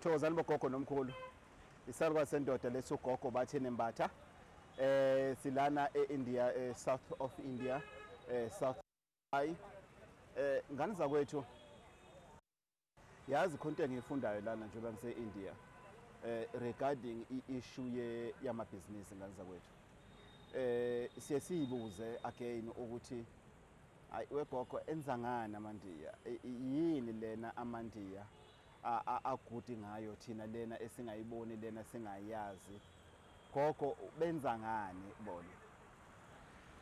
Thokozani bogogo nomkhulu. Isalukazi sendoda lesugogo Bathini Mbatha. Silana eIndia, south of India, south high. Ngani zakwethu. Yazi khonto engiyifundayo lana njengoba ngise-India regarding i-issue yamabhizinisi ngani zakwethu. Siye siyibuze again ukuthi ayi wegogo enza ngani amandiya? Yini lena amandiya agudi ngayo thina lena esingayiboni lena singayazi? Gogo benza ngani bona?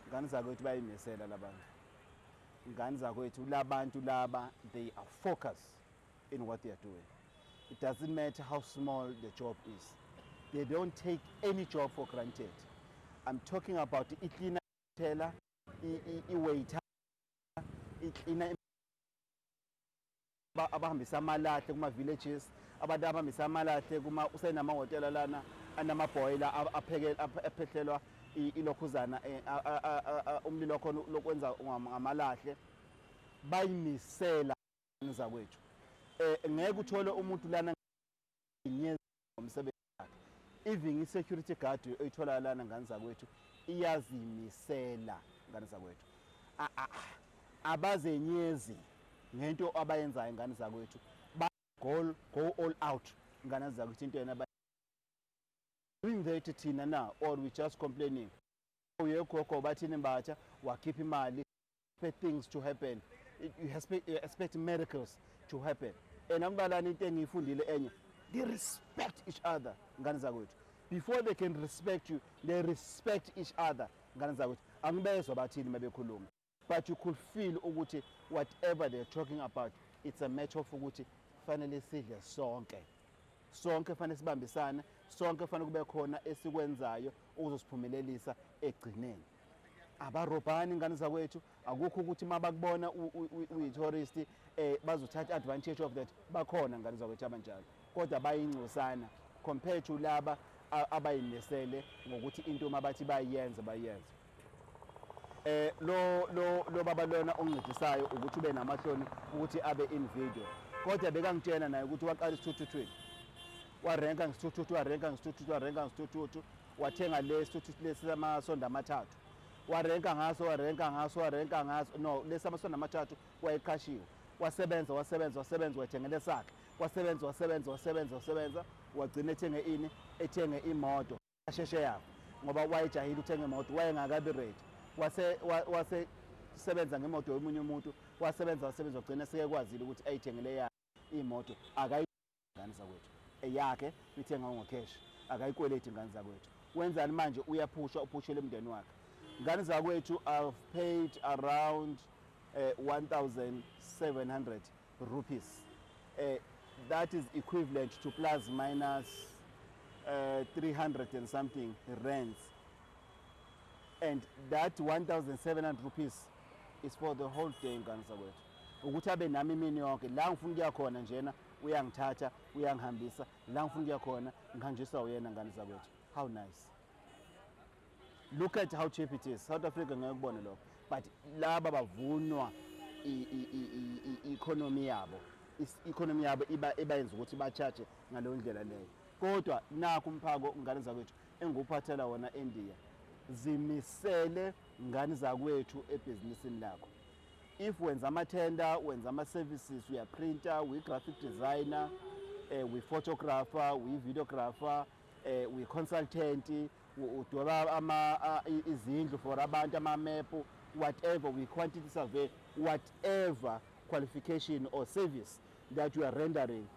Ngani zakwethu bayimisela labantu. Ngani zakwethu labantu laba, they are focused in what they are doing. It doesn't matter how small the job is. They don't take any job for granted. I'm talking about the cleaner, teller, waiter, cleaner. Abahambisa amalahle kuma villages, abantu abahambisa amalahle kuma usenama hotel lana anamaboiler aphekelwa ilokhuzana umlilo khona lokwenza ngamalahle bayimisela zakwethu. Ngeke uthole umuntu lana ngenyezi ngomsebenzi wakhe. Even i-security guard oyithola lana ngani zakwethu iyazimisela ngani zakwethu. Abazenyezi ngento abayenzayo ngani zakwethu go all out ngani zakwethu into yena doing that thina now, or we just complaining. Gogo Bathini Mbatha wakhipha imali, expect things to happen. You expect miracles to happen. And ambalani into engiyifundile enye, they respect each other ngani zakwethu. Before they can respect you, they respect each other ngani zakwethu. Angibezwa bathini mabekhuluma, but you could feel ukuthi whatever they're talking about, it's a matter of ukuthi fanele sidle sonke. Sonke fanele sibambisane, sonke fanele kube khona esikwenzayo ukuzosiphumelelisa egcineni. Abarobhani ngani zakwethu, akukho ukuthi mabakubona uyi-tourist bazothatha advantage of that. Bakhona ngani zakwethu abanjalo, kodwa bayincosana compared to laba abayimisele ngokuthi into mabathi bayenze. Lo baba lona oncedisayo ukuthi ube namahloni ukuthi abe in video, kodwa bekangitshela naye ukuthi waqala isithuthuthu, warenka ngesithuthuthu, wathenga lesithuthuthu lesamasonda amathathu, warenka ngaso, no lesamasonda amathathu wayeqashiwe, wasebenza wathengele sakhe, wasebenza wagcina ethenge imoto asheshe yakho ngoba wayejahile ukuthenga imoto, wayengakabi ready. Wase sebenza ngemoto yomunye umuntu, wasebenza wagcina sekwazile ukuthi ayithengele yakhe imoto, akayingani zakwethu eyakhe ithenga ngocash, akayikweleti ngani zakwethu. Wenzani manje? Uphushele umndeni wakhe ngani zakwethu. I've paid around 1,700 rupees. That is equivalent to plus minus 300 and something rands. And that 1,700 rupees is for the whole day ngani zakwethu. Ukuthi abe nami imini yonke la ngifuna ukuya khona njena uyangithatha uyangihambisa, la ngifuna ukuya khona ngihanjiswa uyena ngani zakwethu. How nice. Look at how cheap it is. South Africa ngeke kubone lokho, but laba bavunwa i-economy yabo. I-economy yabo ibayenza ukuthi ba-charge ngaleyo ndlela leyo. Kodwa nakho umphako ngani zakwethu enguphathela wona eIndia, zimisele ngani zakwethu ebhizinisini lakho. If wenza ama-tender, wenza ama-services, uya-printer, uyi-graphic designer, uyi-photographer, uyi-videographer, uyi-consultant, udweba izindlu for abantu, ama-map, whatever, uyi-quantity survey, whatever qualification or service that you are rendering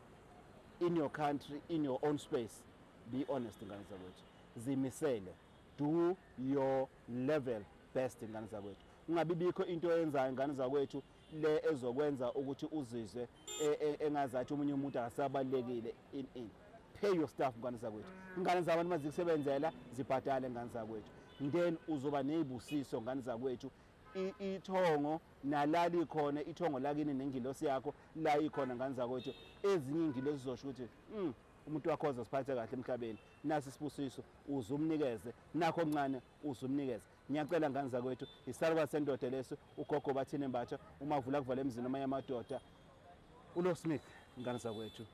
in your country, in your own space, be honest ngani zakwethu. Zimisele. Do your level best ngani zakwethu. Ungabibikho into oyenzayo ngani zakwethu le ezokwenza ukuthi uzizwe engazathi umunye umuntu akasabalekile in. Pay your staff ngani zakwethu. Ingane zabantu mazikusebenzela zibhadale ngani zakwethu. Then uzoba nezibusiso ngani zakwethu. Ithongo nalali khona, ithongo lakini nengilosi yakho la ikhona ngani zakwethu. Ezinye ingilosi zizosho ukuthi umuntu wakho uzosiphatha kahle emhlabeni, nasi isibusiso uzumnikeze, nakho okuncane uzumnikeze. Ngiyacela ngani zakwethu, isalukazi sendoda leso uGogo Bathini Mbatha, uma uvula kuvala emzini amanye amadoda, uLo Smith ngani zakwethu.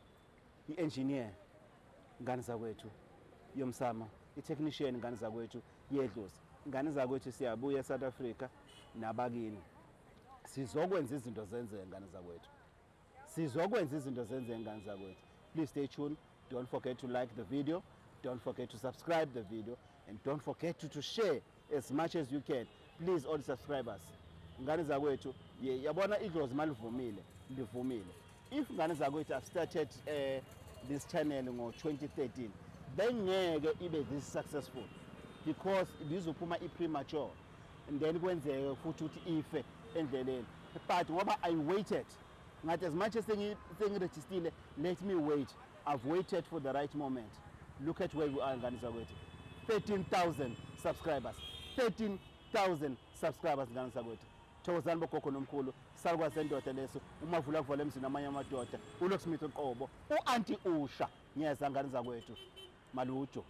i-engineer ngane zakwethu yomsama, i-technician ngane zakwethu yedlozi, ngane zakwethu siyabuya eSouth Africa nabakini. Sizokwenza izinto zenzeke ngane zakwethu. Sizokwenza izinto zenzeke ngane zakwethu. Please stay tuned. Don't forget to like the video. Don't forget to subscribe the video. And don't forget to share as much as you can. Please, all subscribers. Ngane zakwethu, yabona idlozi malivumile, livumile. If ngane zakwethu have started this channel ngo 2013, then ngeke ibe this successful because lizophuma i-premature and then kwenzeke futhi ukuthi ife endleleni. But ngoba I waited, ngathi as much as sengirejistile, let me wait. I've waited for the right moment. Look at where we are ngane zakwethu. 13,000 subscribers. 13,000 subscribers ngane zakwethu. Thokozani bogogo nomkhulu, salukwazi endoda leso, umavula kuvula emzini amanye amadoda, uLocksmith Qobo, uAnti Usha, ngiyeza ngane zakwethu. Malujo.